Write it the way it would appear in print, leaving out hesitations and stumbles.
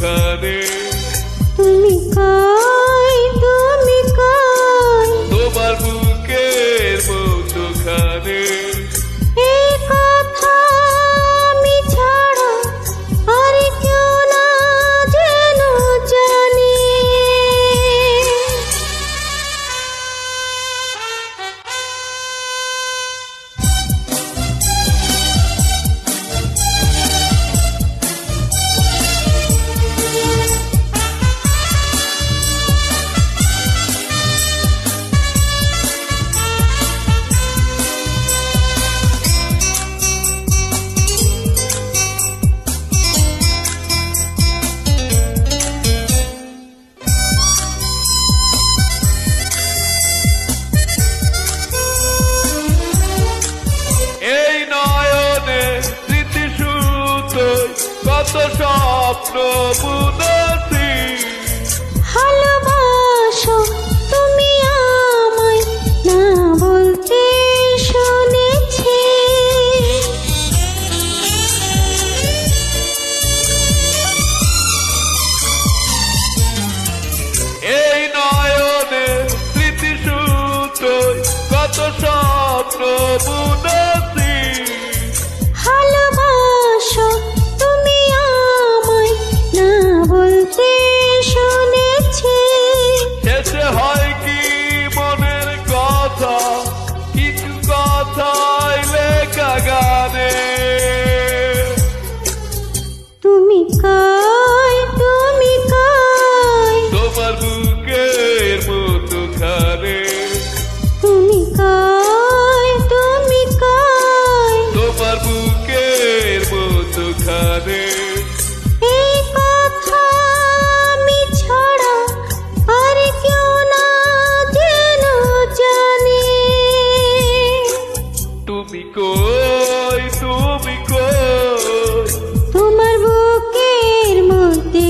মধ্যখানে। তুমি কই, তুমি কই, তোমার বুকের মধ্যখানে। এই কথা আমি ছাড়া আর কেউ না যেন জানে। এই নয়নে স্মৃতিসুতোয় কত স্বপ্ন বুনেছি। ভালোবাসো তুমি আমায় না বলতে শুনেছি। এই নয়নে স্মৃতিসুতোয় কত স্বপ্ন বুনেছি। ভালোবাসো তুমি আমায় না বলতে শুনেছি। শেষে হয় কি মনের কথা, কিছু কথাই লেখা গানে। তুমি কই, তুমি কই, তোমার বুকের মধ্যখানে। তুমি কই, তুমি কই, তোমার বুকের মধ্যখানে। এই কথা আমি ছাড়া আর কেউ না যেন জানে। তুমি কই, তুমি কই, তোমার বুকের মধ্যে